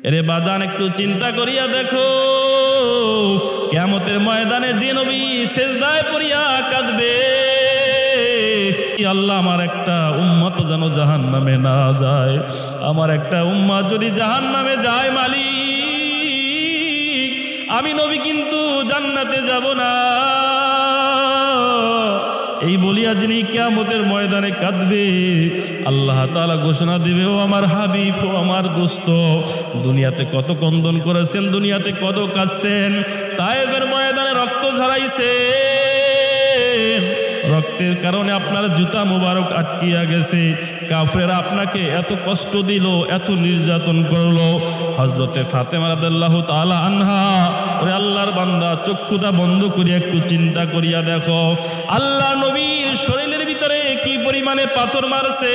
এরে বাজান একটু চিন্তা করিয়া দেখো, কিয়ামতের ময়দানে যে নবী সিজদায় পড়িয়া কাঁদবে, আল্লাহ আমার একটা উম্মত যেন জাহান্নামে না যায়, আমার একটা উম্মত যদি জাহান্নামে যায় মালিক, আমি নবী কিন্তু জান্নাতে যাব না। এই বলিয়া যিনি কিয়ামতের ময়দানে কাঁদবে, আল্লাহ তাআলা ঘোষণা দিবে, ও আমার হাবিব, ও আমার দোস্ত, দুনিয়াতে কত কন্দন করেছেন, দুনিয়াতে কত কাঁদছেন, তায়েফের ময়দানে রক্ত ঝরাইছেন, রক্তের কারণে আপনার জুতা মুবারক আটকিয়া গেছে, কাফেররা আপনাকে এত কষ্ট দিল, এত নির্যাতন করলো। হযরতে ফাতেমা রাদিয়াল্লাহু তাআলা আনহা, ওরে আল্লাহর বান্দা, চক্ষুটা বন্ধ করিয়া একটু চিন্তা করিয়া দেখো, আল্লাহ নবীর শরীরের ভিতরে কি পরিমাণে পাথর মারছে।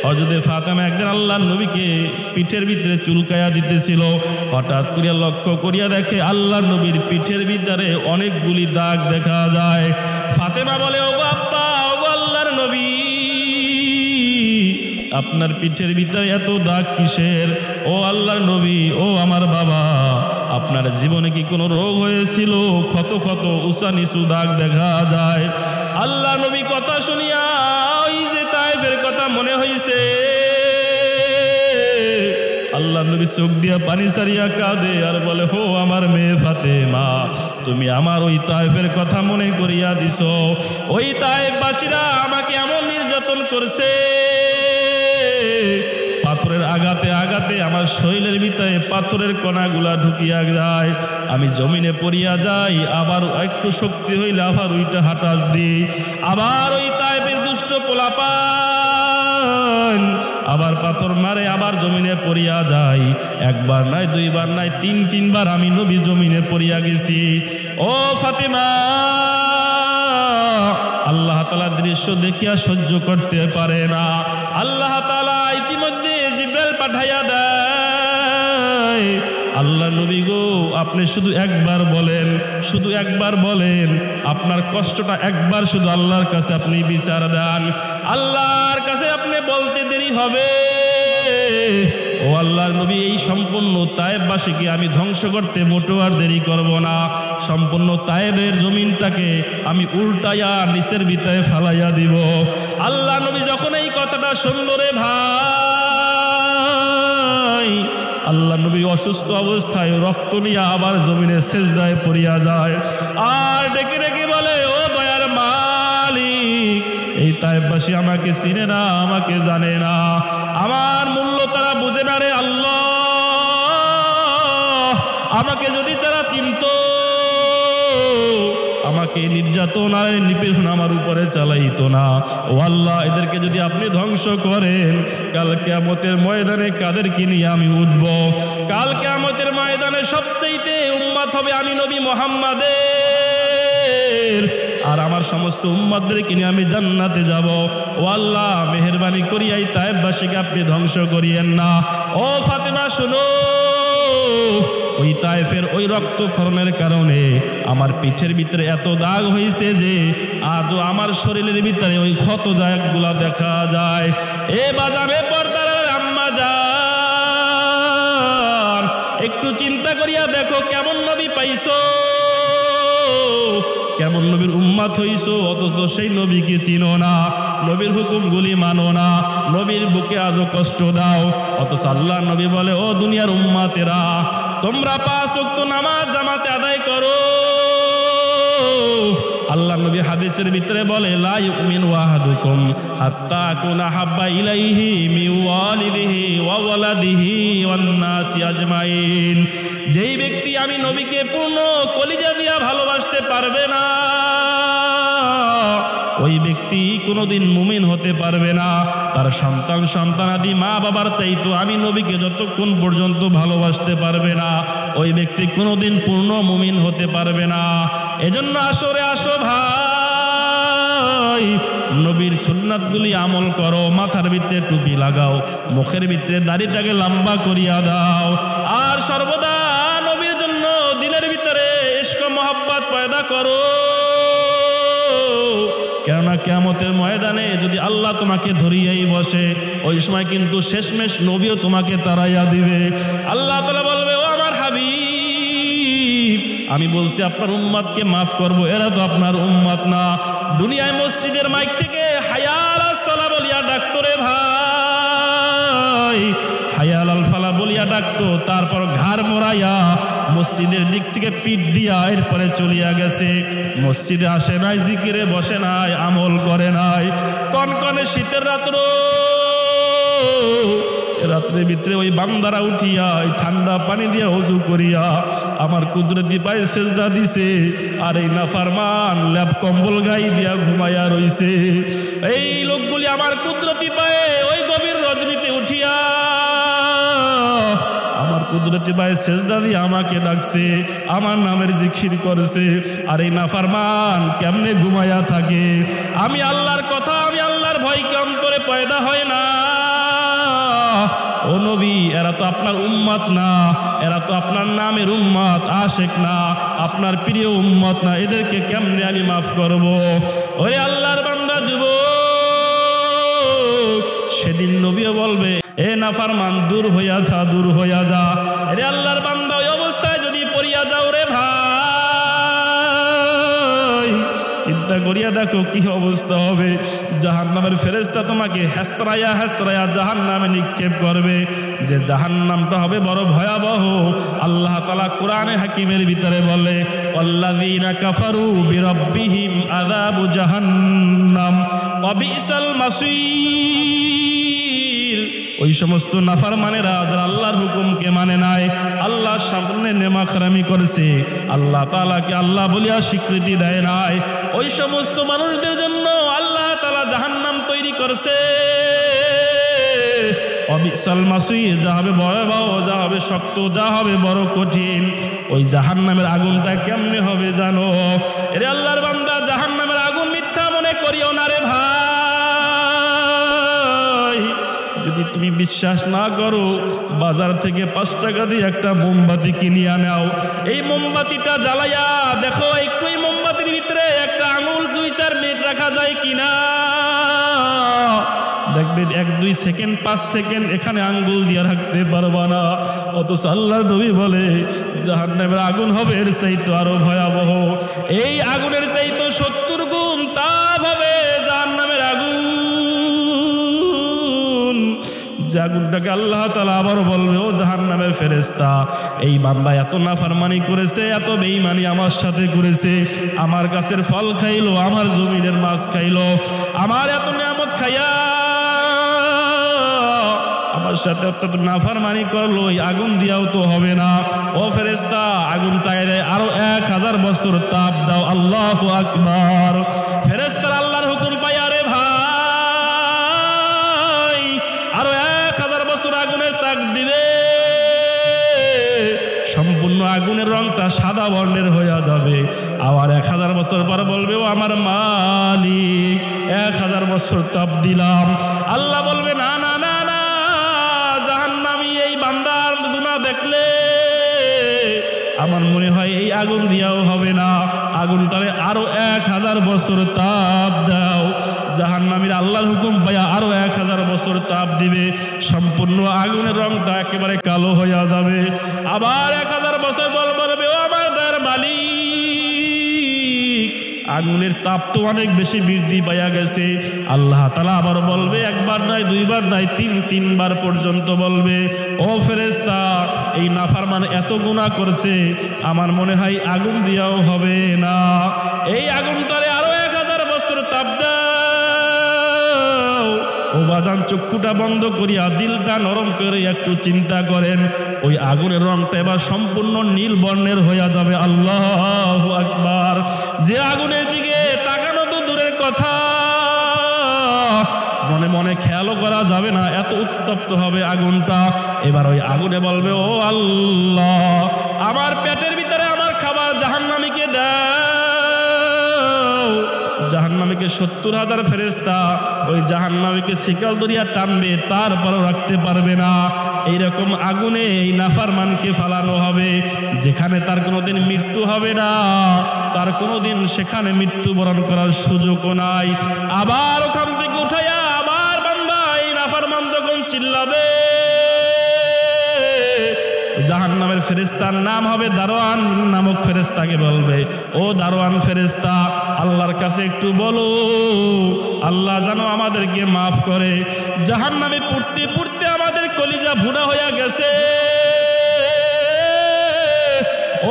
হযরতে ফাতেমা একদিন আল্লাহর নবীকে পিঠের ভিতরে চুলকায়া দিতেছিল, হঠাৎ করিয়া লক্ষ্য করিয়া দেখে আল্লাহর নবীর পিঠের ভিতরে অনেকগুলি দাগ দেখা যায়। ফাতেমা বলে, ও আব্বা, ও আল্লাহর নবী, আপনার পিঠের ভিতরে এত দাগ কিসের? ও আল্লাহর নবী, ও আমার বাবা, আপনার জীবনে কি কোনো রোগ হয়েছিল? ক্ষত ক্ষত উঁচা নিচু দাগ দেখা যায়। আল্লাহ নবী কথা শুনিয়া ওই যে তায়েফের কথা মনে হইছে, আল্লাহ নবী চোখ দিয়া পানি সারিয়া কাঁদে আর বলে, হো আমার মেয়ে ফাতেমা, তুমি আমার ওই তায়েফের কথা মনে করিয়া দিছ। ওই তায়েফবাসীরা আমাকে এমন নির্যাতন করছে, পাথরের আঘাতে আঘাতে আমার শরীরের ভিতরে পাথরের কণাগুলা ঢুকিয়া যায়, আমি জমিনে পড়িয়া যাই, আবার একটু শক্তি হইলে আবার ওইটা হাঁটাস দিই, আবার ওই তায়েফের দুষ্ট পোলাপান আবার পাথর মারে, আবার জমিনে পড়িয়া যাই, একবার নাই, দুইবার নাই, তিনবার আমি নবী জমিনে পড়িয়া গেছি। ও ফাতেমা, আল্লাহ তাআলা দৃশ্য দেখিয়া সহ্য করতে পারে না, আল্লাহ তাআলা ইতিমধ্যে জিবরাইল পাঠাইয়া দেয়, আল্লাহ নবী গো, আপনি শুধু একবার বলেন, শুধু একবার বলেন, আপনার কষ্টটা একবার শুধু আল্লাহর কাছে আপনি বিচার দেন, আল্লাহর কাছে আপনি বলতে দেরি হবে। ও আল্লাহর নবী, এই সম্পূর্ণ তায়েফবাসীকে আমি ধ্বংস করতে মোটেও আর দেরি করব না, সম্পূর্ণ তায়েফের জমিনটাকে আমি উল্টাইয়া নিচের ভিতরে ফালাইয়া দিব। আল্লাহ নবী যখন এই কথাটা শুনল রে ভাই, আল্লাহ নবী অসুস্থ অবস্থায় রক্ত নিয়ে আবার জমিনে সিজদায় পড়িয়া যায়, আর ডেকে ডেকে বলে, ও দয়ার মালিক, এই তায়েফবাসী আমাকে চিনে না, আমাকে জানে না, আমার মূল্য তারা বুঝে না রে আল্লাহ, আমাকে যদি তারা চিনত, আমাকে নির্যাতন আর নিপীড়ন আমার উপরে চালাইতো না। ও আল্লাহ, এদেরকে যদি আপনি ধ্বংস করেন, কাল কিয়ামতের ময়দানে কাদেরকে নিয়ে আমি উঠব? কাল কিয়ামতের ময়দানে সবচাইতে উম্মত হবে আমি নবী মুহাম্মাদের, আর আমার সমস্ত উম্মতদেরকে নিয়ে আমি জান্নাতে যাব। ও আল্লাহ, মেহেরবানি করিয়া এই তায়েফবাসীকে আপনি ধ্বংস করিয়েন না। ও ফাতেমা শোনো, ওই তায়েফের ওই রক্তক্ষরণের কারণে আমার পিঠের ভিতরে এত দাগ হয়েছে যে আজও আমার শরীরের ভিতরে ওই ক্ষত দাগগুলা দেখা যায়। এ বাজারে পর্দার আম্মা জান, একটু চিন্তা করিয়া দেখো, কেমন নবী পাইছো, কেমন নবীর উম্মত হইছো, অথচ সেই নবীকে চিনো না, নবীর হুকুমগুলি মানো না, নবীর বুকে আজও কষ্ট দাও। অথচ আল্লাহ নবী বলে, ও দুনিয়ার উম্মতেরা, তোমরা 5 ওয়াক্ত নামাজ জামাতে আদায় করো। আল্লাহ নবী হাদিসের ভিতরে বলে, লা ইউমিনু আহাদুকুম হাত্তা আকুনা হাব্বা ইলাইহি মিন ওয়ালিদিহি ওয়া ওয়ালাদিহি ওয়ান নাসি আজমাইন, যেই ব্যক্তি আমি নবীকে পূর্ণ কলিজা দিয়া ভালোবাসতে পারবে না, ওই ব্যক্তি কোনোদিন মুমিন হতে পারবে না। তার সন্তানাদি মা বাবার চাইতো আমি নবীকে যতক্ষণ পর্যন্ত ভালোবাসতে পারবে না, ওই ব্যক্তি কোনোদিন পূর্ণ মুমিন হতে পারবে না। এজন্য আসরে আসো ভাই, নবীর সুন্নাতগুলি আমল করো, মাথার ভিতরে টুপি লাগাও, মুখের ভিতরে দাড়িটাকে লম্বা করিয়া দাও, আর সর্বদা নবীর জন্য দিলের ভিতরে ইশক মহব্বত পয়দা করো। কেননা কিয়ামতের ময়দানে যদি আল্লাহ তোমাকে ধরিয়েই বসে, ওই সময় কিন্তু শেষমেশ নবীও তোমাকে তাড়াইয়া দিবে। আল্লাহ তাআলা বলবে, ও আমার হাবিব, আমি বলছি আপনার উম্মতকে মাফ করব, এরা তো আপনার উম্মত না। দুনিয়ায় মসজিদের মাইক থেকে হাইয়া আলাস সালাহ বলিয়া ডাকতো রে ভাই, হাইয়া আলাল ফালাহ বলিয়া ডাকতো, তারপর ঘাড় মোড়াইয়া মসজিদের দিক থেকে পিঠ দিয়া এরপরে চলিয়া গেছে। মসজিদে আসে নাই, জিকিরে বসে নাই, আমল করে নাই। কনকনে শীতের রাত্রে ভিতরে ওই বান্দারা উঠিয়া এই ঠান্ডা পানি দিয়া ওযু করিয়া আমার কুদরতি পায়ে সেজদা দিছে, আর এই নাফরমান ল্যাপ কম্বল গায়ে দিয়া ঘুমাইয়া রইছে। এই লোকগুলি আমার কুদরতি পায়ে ওই গভীর রজনীতে উঠিয়া আমার কুদরতি পায়ে সেজদা দিয়ে আমাকে ডাকছে, আমার নামের জিকির করছে। আর এই নাফরমান কেমনে ঘুমাইয়া থাকে? আমি আল্লাহর কথা, আমি আল্লাহর ভয় কি অন্তরে পয়দা হয় না? ও নবী, এরা তো আপনার উম্মত না, এরা তো আপনার নামের উম্মত, আশেক না, আপনার প্রিয় উম্মত না, এদেরকে কেমনে আমি মাফ করব? ওরে আল্লাহর বান্দা যুবক, সেদিন নবীও বলবে, এ নাফরমান দূর হইয়া যা, দূর হইয়া যা। রে আল্লাহর বান্দা, ওই অবস্থায় যদি পড়িয়া যাও রে ভাই, চিন্তা করিয়া দেখো কি অবস্থা হবে। জাহান্নামের ফেরেশতা তোমাকে হেসরায়া হেসরায়া জাহান্নামে নিক্ষেপ করবে, যে জাহান্নামটা হবে বড় ভয়াবহ। আল্লাহ তাআলা কোরআনে হাকিমের ভিতরে বলে, ওয়াল্লাযীনা কাফারু বিরাব্বিহিম আযাবু জাহান্নাম ওয়া বিসাল মাসীর। ওই সমস্ত নাফরমানেরা যারা আল্লাহর হুকুমকে মানে নাই, আল্লাহর সামনে নেমাখরামি করেছে, আল্লাহ তাআলাকে আল্লাহ বলিয়া স্বীকৃতি দেয় নাই, ওই সমস্ত মানুষদের জন্য আল্লাহ তাআলা জাহান্নাম তৈরি করছে। অবিসাল মাসীর, যা হবে ভয়াবহ, যা হবে শক্ত, যা হবে বড় কঠিন। ওই জাহান্নামের আগুনটা কেমনে হবে জানো? এরে আল্লাহর বান্দা, জাহান্নামের আগুন মিথ্যা মনে করিও না রে ভাই। যদি তুমি বিশ্বাস না করো, বাজার থেকে 5 টাকা দিয়ে একটা মোমবাতি কিনিয়া নাও। এই মোমবাতিটা জ্বালাইয়া দেখো, একটু এই মোমবাতির ভিতরে একটা আঙুল 2-4 মিনিট রাখা যায় কিনা। দেখবে 1-2 সেকেন্ড, 5 সেকেন্ড এখানে আঙ্গুল দিয়ে রাখতে পারবা না। অথচ আল্লাহর নবী বলে, জাহান্নামের আগুন হবে এর চাইতে আরো ভয়াবহ। এই আগুনের চাইতে 70 গুণ তাপ হবে জাহান্নামের আগুন। যে আগুনটাকে আল্লাহ তাআলা আবার বলবে, ও জাহান্নামের ফেরেশতা, এই বান্দা এত নাফরমানি করেছে, এত বেঈমানি আমার সাথে করেছে, আমার গাছের ফল খাইলো, আমার জমিনের মাছ খাইলো, আমার এত নিয়ামত খাইয়া আমার সাথে অত্যন্ত নাফরমানি করলো, এই আগুন দিয়াও তো হবে না। ও ফেরেশতা, আগুনটায় আরো 1000 বছর তাপ দাও। আল্লাহু আকবার। ফেরেশতার আল্লাহর হুকুম পাইয়া রে ভাই আরো 1000 বছর আগুনের তাপ দিবে। সম্পূর্ণ আগুনের রংটা সাদা বর্ণের হয়ে যাবে। আবার 1000 বছর পর বলবে, ও আমার মালিক, 1000 বছর তাপ দিলাম। আল্লাহ বলবে, না না না না, জাহান্নামী এই বান্দার গুনাহ দেখলে আমার মনে হয় এই আগুন দিয়াও হবে না, আগুনটারে আরো 1000 বছর তাপ দাও। জাহান্নামীর আল্লাহর হুকুম পাইয়া আরো 1000 বছর তাপ দিবে। সম্পূর্ণ আগুনের রংটা একেবারে কালো হইয়া যাবে। আবার 1000 বছর পর বলবে, ও আমার দয়ার মালিক, আগুনের তাপ তো অনেক বেশি বৃদ্ধি পাইয়া গেছে। আল্লাহ তাআলা আবার বলবে, একবার নয়, 2 বার নয়, 3 বার পর্যন্ত বলবে, ও ফেরেশতা, এই নাফরমান এত গুনাহ করছে, আমার মনে হয় আগুন দিয়াও হবে না, এই আগুনটারে আরো 1000 বছর তাপ দাও। ও বাজান, চক্ষুটা বন্ধ করিয়া দিলটা নরম করে একটু চিন্তা করেন, ওই আগুনের রংটা এবার সম্পূর্ণ নীল বর্ণের হইয়া যাবে। আল্লাহু আকবার। যে আগুনের দিকে তাকানো তো দূরের কথা, মনে মনে খেয়ালও করা যাবে না, এত উত্তপ্ত হবে আগুনটা। এবার ওই আগুনে বলবে, ও আল্লাহ, আমার পেটের ভিতরে আমার খাবার জাহান্নামীকে দাও। জাহান্নামীকে 70,000 ফেরেশতা ওই জাহান্নামীকে শিকল দরিয়া টানবে, তারপরও রাখতে পারবে না। এইরকম আগুনে এই নাফরমানকে ফালানো হবে, যেখানে তার কোনোদিন মৃত্যু হবে না, তার কোনোদিন সেখানে মৃত্যুবরণ করার সুযোগও নাই। আবার ওখান থেকে উঠাইয়া আবার বান্দা এই নাফরমান যখন চিল্লাবে, জাহান্নামের ফেরেশতার নাম হবে দারোয়ান নামক ফেরেশতাকে বলবে, ও দারোয়ান ফেরেশতা, আল্লাহর কাছে একটু বলো, আল্লাহ যেন আমাদেরকে মাফ করে। জাহান্নামে পড়তে পড়তে আমাদের কলিজা ভুনা হয়ে গেছে,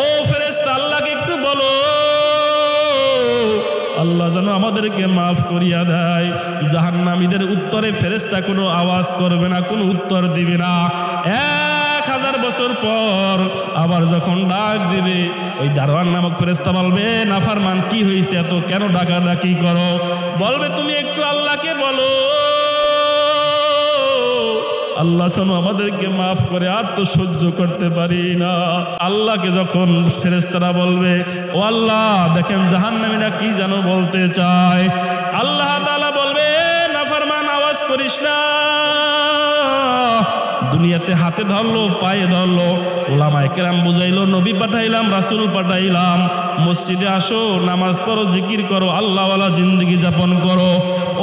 ও ফেরেশতা আল্লাহকে একটু বলো, আল্লাহ যেন আমাদেরকে মাফ করিয়া দেয়। জাহান্নামীদের উত্তরে ফেরেশতা কোনো আওয়াজ করবে না, কোনো উত্তর দিবে না। 1000 বছর পর আবার যখন ডাক দিবে, ওই দারোয়ান নামক ফেরেশতা বলবে, নাফরমান কি হয়েছে, এত কেন ডাকাডাকি করো? বলবে, তুমি একটু আল্লাহকে বলো, আল্লাহ যেন আমাদেরকে মাফ করে, আর তো সহ্য করতে পারি না। আল্লাহকে যখন ফেরেশতারা বলবে, ও আল্লাহ দেখেন জাহান্নামীরা কি যেন বলতে চায়, আল্লাহ তাআলা বলবে, নাফরমান আওয়াজ করিস না। দুনিয়াতে হাতে ধরলো, পায়ে ধরলো, ওলামায়ে কেরাম বুঝাইলো, নবী পাঠাইলাম, রাসূল পাঠাইলাম, মসজিদে আসো, নামাজ পড়ো, জিকির করো, আল্লাহওয়ালা জিন্দেগি যাপন করো।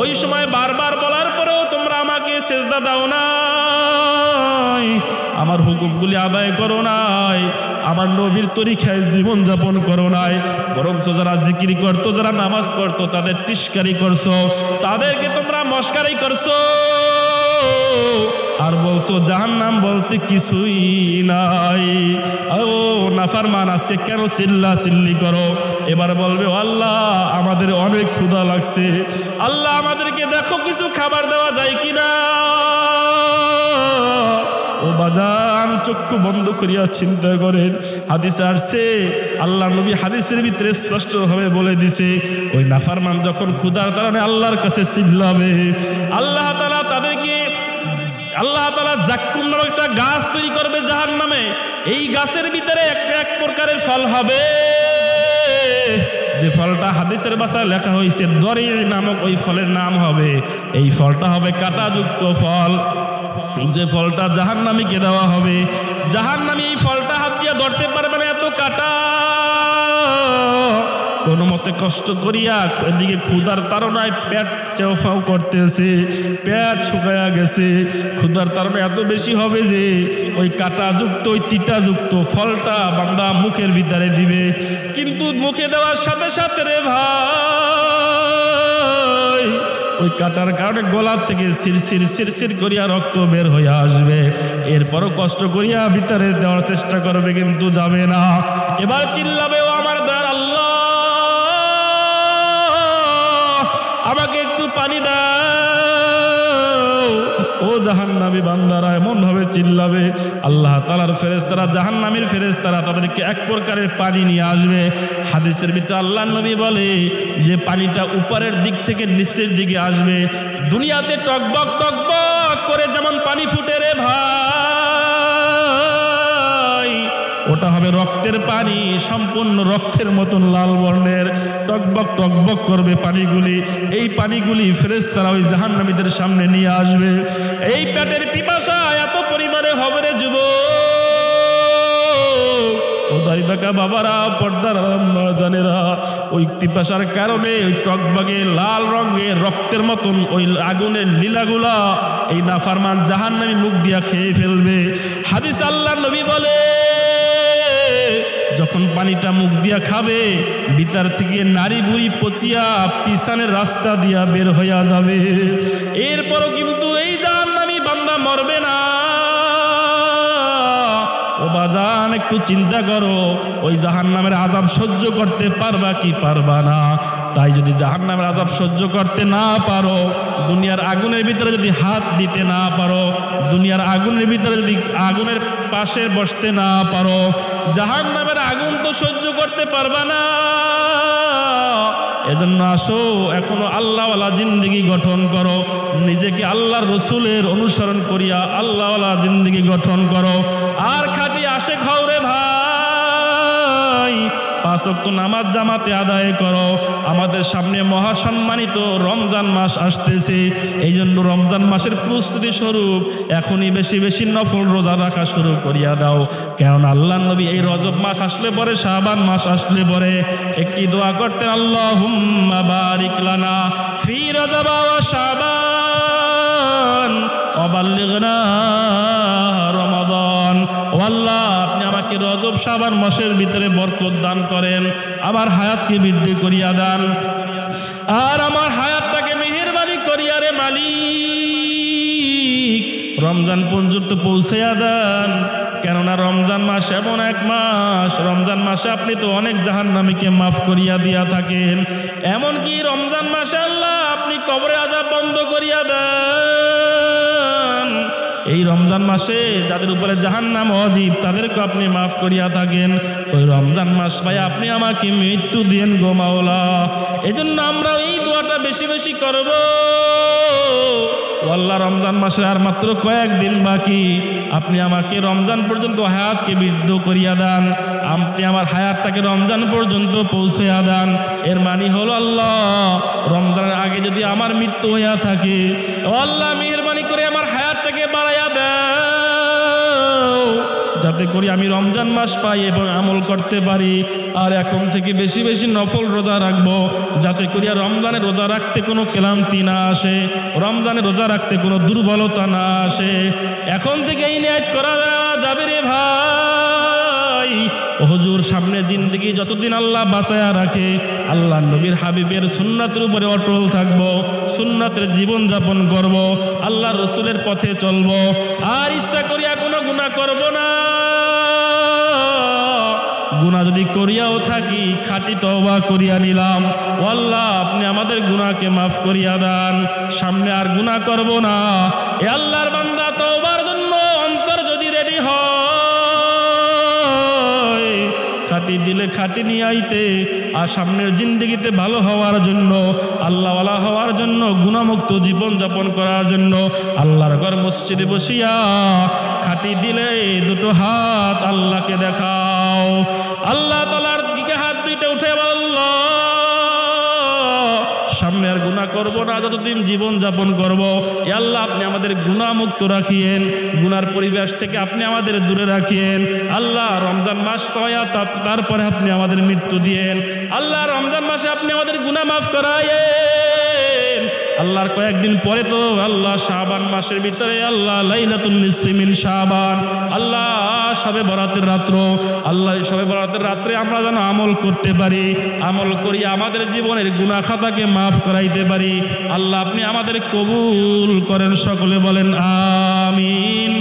ওই সময় বারবার বলার পরেও তোমরা আমাকে সেজদা দাও নাই, আমার হুকুমগুলি আদায় করো নাই, আমার নবীর তরিকায় জীবন যাপন করো নাই, বরং যারা জিকির করতো, যারা নামাজ পড়তো তাদের টিস্কারি করছো, তাদেরকে তোমরা মস্কারি করছো, আর বলছো জাহান্নাম বলতে কিছুই নাই। ও নাফরমান আজকে কেন চিল্লা চিল্লি করো? এবার বলবে, আল্লাহ আমাদের অনেক ক্ষুধা লাগছে, আল্লাহ আমাদেরকে দেখো কিছু খাবার দেওয়া যায় কিনা। ও বাজান চক্ষু বন্ধ করিয়া চিন্তা করেন, হাদিসে আসছে, আল্লাহ নবী হাদিসের ভিতরে স্পষ্টভাবে বলে দিছে, ওই নাফরমান যখন ক্ষুধার কারণে আল্লাহর কাছে চিল্লাবে, আল্লাহ তাআলা তাদেরকে, আল্লাহ তাআলা জাক্কুম নামক একটা গাছ তৈরি করবে জাহান্নামে। এই গাছের ভিতরে এক প্রকারের ফল হবে, যে ফলটা হাদিসের ভাষায় লেখা হয়েছে দরি নামক, ওই ফলের নাম হবে, এই ফলটা হবে কাঁটাযুক্ত ফল। যে ফলটা জাহান্নামীকে দেওয়া হবে, জাহান্নামী এই ফলটা হাত দিয়ে ধরতে পারবে না, এত কাঁটা। কোনো মতে কষ্ট করিয়া এদিকে ক্ষুধার তাড়নায় পেট চেউফাউ করতেছে, পেট শুকায়া গেছে, ক্ষুধার তাড়না এত বেশি হবে যে ওই কাঁটাযুক্ত, ওই তিতাযুক্ত ফলটা বান্দা মুখের ভিতরে দিবে, কিন্তু মুখে দেওয়ার সাথে সাথে রে ভাই, ওই কাটার কারণে গলা থেকে সিরসির করিয়া রক্ত বের হয়ে আসবে। এরপরও কষ্ট করিয়া ভিতরে দেওয়ার চেষ্টা করবে, কিন্তু যাবে না। এবার চিল্লাবে, ও আমার দয়ার আল্লাহ, আমাকে একটু পানি দাও। ও জাহান্নামী বান্দারা এমন ভাবে চিল্লাবে, আল্লাহ তাআলার ফেরেশতারা, জাহান্নামীর ফেরেশতারা তাদেরকে এক প্রকারের পানি নিয়ে আসবে। হাদিসের ভিতরে আল্লাহর নবী বলে যে পানিটা উপরের দিক থেকে নিচের দিকে আসবে, দুনিয়াতে টকবক টকবক করে যেমন পানি ফুটে রে ভাই, ওটা হবে রক্তের পানি, সম্পূর্ণ রক্তের মতন লাল বর্ণের, টকবক টকবক করবে পানিগুলি। এই পানিগুলি ফেরেশতারা ওই জাহান্নামীদের সামনে নিয়ে আসবে। এই পেটের পিপাসা এত পরিমাণে হবে রে যুবক, ও দাইবাকা বাবারা, পর্দার আম্মা জানেরা, ওই পিপাসার কারণে ওই টকবগে লাল রঙের রক্তের মতন ওই আগুনের লীলাগুলা এই নাফরমান জাহান্নামী মুখ দিয়া খেয়ে ফেলবে। হাদিস আল্লাহর নবী বলে, যখন পানিটা মুখ দিয়া খাবে, ভিতর থেকে নারী বুড়ি পচিয়া পিছনের রাস্তা দিয়া বের হইয়া যাবে। এরপরও কিন্তু এই জাহান্নামী বান্দা মরবে না। ও বাজান একটু চিন্তা করো, ওই জাহান্নামের আযাব সহ্য করতে পারবা কি পারবা না? তাই যদি জাহান্নামের আযাব সহ্য করতে না পারো, দুনিয়ার আগুনের ভিতরে যদি হাত দিতে না পারো, দুনিয়ার আগুনের ভিতরে যদি আগুনের পাশে বসতে না পারো, জাহান্নামের আগুন তো সহ্য করতে পারবা না। এজন্য আসো, এখনো আল্লাহওয়ালা জিন্দেগি গঠন করো, নিজেকে আল্লাহর রসুলের অনুসরণ করিয়া আল্লাহওয়ালা জিন্দেগি গঠন করো, আর খাঁটি আশেক হও রে ভাই। 5 ওয়াক্ত নামাজ জামাতে আদায় করো। আমাদের সামনে মহাসম্মানিত রমজান মাস আসতেছে, এই জন্য রমজান মাসের প্রস্তুতি স্বরূপ এখনই বেশি বেশি নফল রোজা রাখা শুরু করিয়া দাও। কেননা আল্লাহ নবী এই রজব মাস আসলে পরে, শাবান মাস আসলে পরে একটি দোয়া করতেন, আল্লাহুম্মা বারিক লানা ফি রজব ওয়া শাবান ওয়া বাল্লিগনা রমাদান। ও আল্লাহ, আপনি আমাকে রজব শাবান মাসের ভিতরে বরকত দান করেন, আমার হায়াতকে বৃদ্ধি করিয়া দেন, আর আমার হায়াতটাকে মেহেরবানি করিয়া রে মালিক রমজান পর্যন্ত পৌঁছাইয়া দেন। কেননা রমজান মাস এমন এক মাস, রমজান মাসে আপনি তো অনেক জাহান্নামীকে মাফ করিয়া দিয়া থাকেন। এমনকি রমজান মাসে আল্লাহ আপনি কবরে আযাব বন্ধ করিয়া দেন। এই রমজান মাসে যাদের উপরে জাহান্নাম ওয়াজিব তাদেরকে আপনি মাফ করিয়া থাকেন। ওই রমজান মাস ভাই আপনি আমাকে মৃত্যু দিয়েন গো মাওলা। এজন্য আমরা এই দোয়াটা বেশি বেশি করব। আল্লাহ, রমজান মাসে আর মাত্র কয়েকদিন বাকি, আপনি আমাকে রমজান পর্যন্ত হায়াতকে বৃদ্ধি করিয়া দেন, আপনি আমার হায়াতটাকে রমজান পর্যন্ত পৌঁছাইয়া দেন। এর মানে হলো আল্লাহ, রমজানের আগে যদি আমার মৃত্যু হইয়া থাকে, আল্লাহ মেহেরবানি করে আমার হায়াতটাকে বাড়াইয়া দাও, যাতে করে আমি রমজান মাস পাই এবং আমল করতে পারি। আর এখন থেকে বেশি বেশি নফল রোজা রাখবো, যাতে করে রমজানে রোজা রাখতে কোনো ক্লান্তি না আসে, রমজানে রোজা রাখতে কোনো দুর্বলতা না আসে। এখন থেকে এই নিয়ত করা যাবে রে ভাই, হুজুর সামনে জিন্দেগি যতদিন আল্লাহ বাঁচায়া রাখে, আল্লাহ নবীর হাবিবের সুন্নাতের উপরে অটল থাকবো, সুন্নাতের জীবন যাপন করব, আল্লাহ রসুলের পথে চলবো, আর ইচ্ছা করিয়া কোনো গুনাহ করব না। গুনাহ যদি করিয়াও থাকি, খাঁটি তওবা করিয়া নিলাম, ও আল্লাহ আপনি আমাদের গুনাহকে মাফ করিয়া দেন, সামনে আর গুনাহ করব না। এ আল্লাহর বান্দা, তওবার জন্য অন্তর যদি রেডি হয়, খাঁটি দিলে খাঁটি নিয়ে আইতে, আর সামনের জিন্দগিতে ভালো হওয়ার জন্য, আল্লাহওয়ালা হওয়ার জন্য, গুনাহমুক্ত জীবন যাপন করার জন্য আল্লাহর ঘর মসজিদে বসিয়া খাঁটি দিলে দুটো হাত আল্লাহকে দেখাও। আল্লাহ তাআলার দিকে হাত দুইটা উঠে আল্লাহ, সামনে আর গুনাহ করব না, যতদিন জীবন যাপন করব। এ আল্লাহ আপনি আমাদের গুনাহমুক্ত রাখিয়েন, গুনার পরিবেশ থেকে আপনি আমাদের দূরে রাখিয়েন। আল্লাহ রমজান মাস পাওয়া তারপরে আপনি আমাদের মৃত্যু দিয়েন। আল্লাহ রমজান মাসে আপনি আমাদের গুনাহ মাফ করায়েন। আল্লাহর কয়েকদিন পরে তো আল্লাহ শাবান মাসের ভিতরে আল্লাহ লাইলাতুন নিসফি মিন শাবান, আল্লাহ শবে বরাতের রাত্র, আল্লাহ শবে বরাতের রাত্রে আমরা যেন আমল করতে পারি, আমল করি আমাদের জীবনের গুনাহ খাতাকে মাফ করাইতে পারি। আল্লাহ আপনি আমাদের কবুল করেন, সকলে বলেন আমিন।